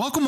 Welcome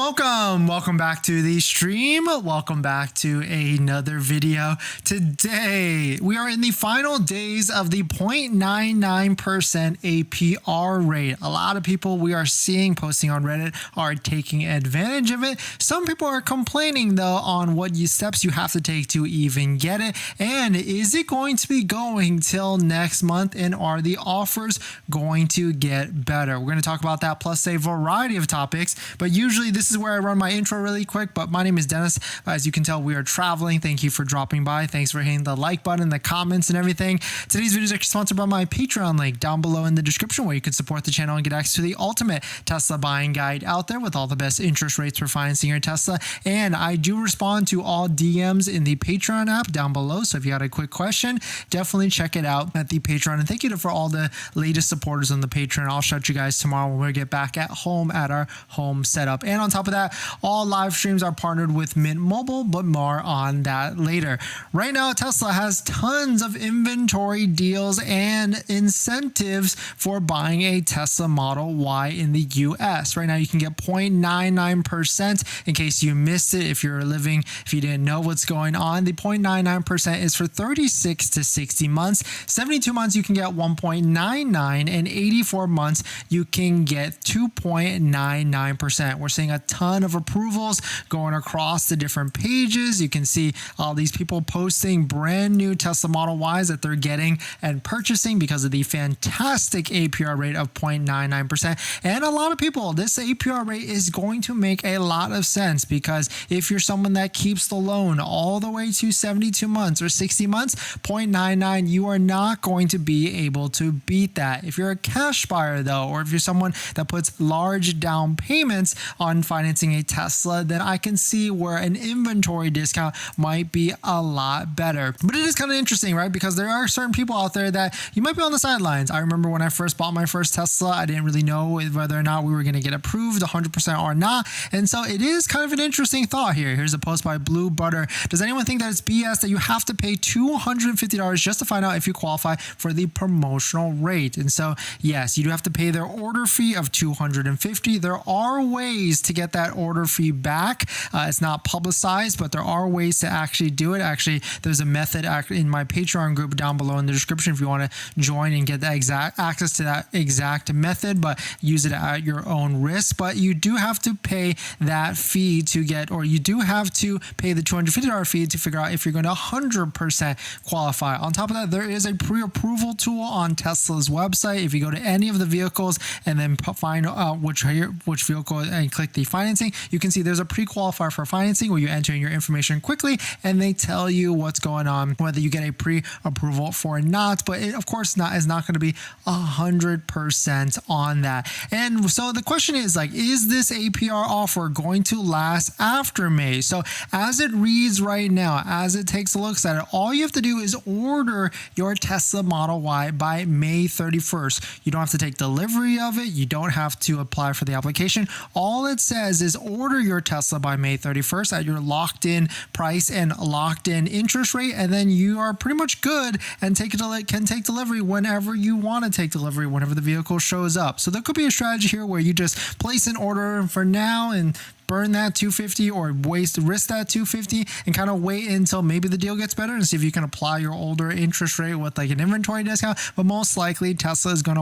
back to the stream. Welcome back to another video. Today, we are in the final days of the 0.99% APR rate. A lot of people we are seeing posting on Reddit are taking advantage of it. Some people are complaining though on what steps you have to take to even get it. And is it going to be going till next month? And are the offers going to get better? We're going to talk about that plus a variety of topics, but usually this is where I run my intro really quick, but my name is Dennis. As you can tell, we are traveling. Thank you for dropping by. Thanks for hitting the like button, the comments, and everything. Today's video is actually sponsored by my Patreon link down below in the description, where you can support the channel and get access to the ultimate Tesla buying guide out there with all the best interest rates for financing your Tesla. And I do respond to all DMs in the Patreon app down below. So if you got a quick question, definitely check it out at the Patreon. And thank you for all the latest supporters on the Patreon. I'll shout you guys tomorrow when we get back at home at our home setup. And on top of that, all live streams are partnered with Mint Mobile, but more on that later. Right now, Tesla has tons of inventory deals and incentives for buying a Tesla Model Y in the US. Right now, you can get 0.99% in case you missed it. If you didn't know what's going on, the 0.99% is for 36 to 60 months. 72 months, you can get 1.99, and 84 months, you can get 2.99%. We're seeing a ton of approvals going across the different pages. You can see all these people posting brand new Tesla Model Ys that they're getting and purchasing because of the fantastic APR rate of 0.99%. And a lot of people, this APR rate is going to make a lot of sense, because if you're someone that keeps the loan all the way to 72 months or 60 months, 0.99, you are not going to be able to beat that. If you're a cash buyer though, or if you're someone that puts large down payments on financing a Tesla, then I can see where an inventory discount might be a lot better. But it is kind of interesting, right? Because there are certain people out there that you might be on the sidelines. I remember when I first bought my first Tesla, I didn't really know whether or not we were going to get approved 100% or not. And so it is kind of an interesting thought here. Here's a post by Blue Butter. Does anyone think that it's BS that you have to pay $250 just to find out if you qualify for the promotional rate? And so, yes, you do have to pay their order fee of $250. There are ways to get that order fee back. It's not publicized, but there are ways to actually do it. Actually, there's a method in my Patreon group down below in the description if you want to join and get the exact access to that exact method, but use it at your own risk. But you do have to pay that fee to get, or you do have to pay the $250 fee to figure out if you're going to 100% qualify. On top of that, there is a pre-approval tool on Tesla's website. If you go to any of the vehicles and then find which vehicle and click the financing, you can see there's a pre-qualifier for financing where you enter in your information quickly and they tell you what's going on, whether you get a pre-approval or not. But it, of course, is not going to be 100% on that. And so the question is, is this APR offer going to last after May? So as it reads right now, as it takes a look at it, all you have to do is order your Tesla Model Y by May 31st. You don't have to take delivery of it. You don't have to apply for the application. All it says is order your Tesla by May 31st at your locked in price and locked in interest rate, and then you are pretty much good and can take delivery whenever you want to take delivery, whenever the vehicle shows up. So there could be a strategy here where you just place an order for now and burn that $250 or risk that $250 and kind of wait until maybe the deal gets better and see if you can apply your older interest rate with an inventory discount. But most likely Tesla is going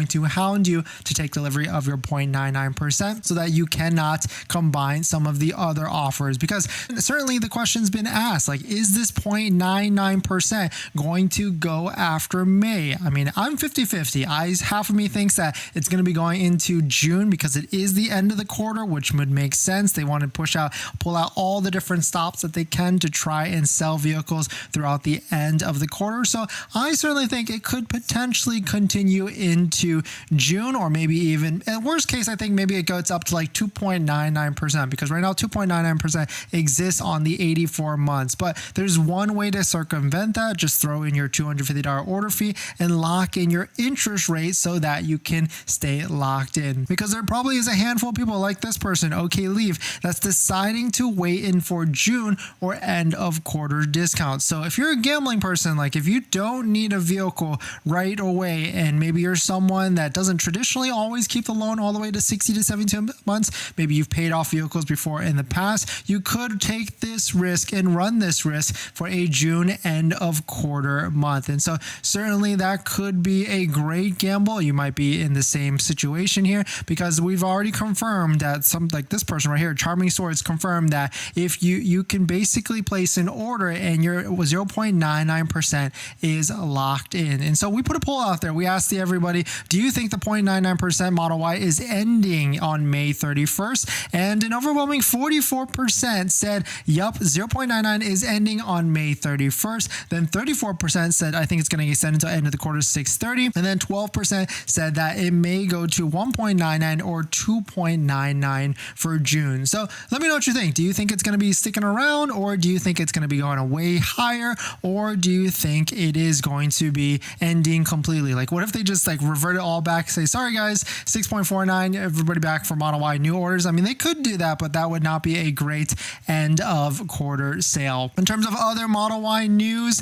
to hound you to take delivery of your 0.99% so that you cannot combine some of the other offers. Because certainly the question's been asked, is this 0.99% going to go after May? I mean, I'm 50-50. Half of me thinks that it's going to be going into June because it is the end of the quarter, which would make sense. They want to pull out all the different stops that they can to try and sell vehicles throughout the end of the quarter. So I certainly think it could potentially continue into June, or maybe even, at worst case, I think maybe it goes up to 2.99%, because right now 2.99% exists on the 84 months. But there's one way to circumvent that. Just throw in your $250 order fee and lock in your interest rate so that you can stay locked in. Because there probably is a handful of people like this person, OK leave that's deciding to wait in for June or end of quarter discounts. So if you're a gambling person, like if you don't need a vehicle right away, and maybe you're someone that doesn't traditionally always keep the loan all the way to 60 to 72 months, maybe you've paid off vehicles before in the past, you could take this risk and run this risk for a June end of quarter month. And so certainly that could be a great gamble. You might be in the same situation here because we've already confirmed that some, like this person right here, Charming Swords, confirmed that if you can basically place an order and your 0.99% is locked in. And so we put a poll out there. We asked everybody, do you think the 0.99% Model Y is ending on May 31st? And an overwhelming 44% said, yup, 0.99 is ending on May 31st. Then 34% said, I think it's going to extend until end of the quarter 6/30. And then 12% said that it may go to 1.99 or 2.99 for June. So let me know what you think. Do you think it's going to be sticking around, or do you think it's going to be going way higher, or do you think it is going to be ending completely? Like, what if they just like revert it all back, say, sorry guys, 6.49, everybody back for Model Y new orders? I mean, they could do that, but that would not be a great end of quarter sale. In terms of other Model Y news,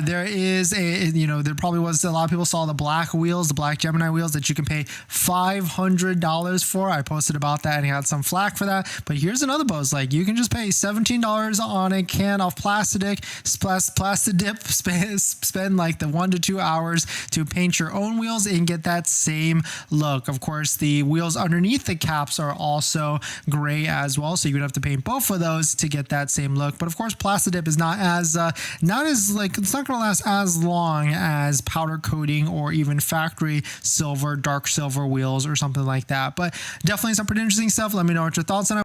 there is there probably was a lot of people saw the black wheels, the black Gemini wheels that you can pay $500 for. I posted about that and had some flack for that. But here's another buzz. Like, you can just pay $17 on a can of plastic dip, spend like the 1 to 2 hours to paint your own wheels and get that same look. Of course, the wheels underneath the caps are also gray as well, so you would have to paint both of those to get that same look. But of course, plastic dip is not as like, it's not going to last as long as powder coating or even factory silver, dark silver wheels or something like that. But definitely some pretty interesting stuff. Let me know what your thoughts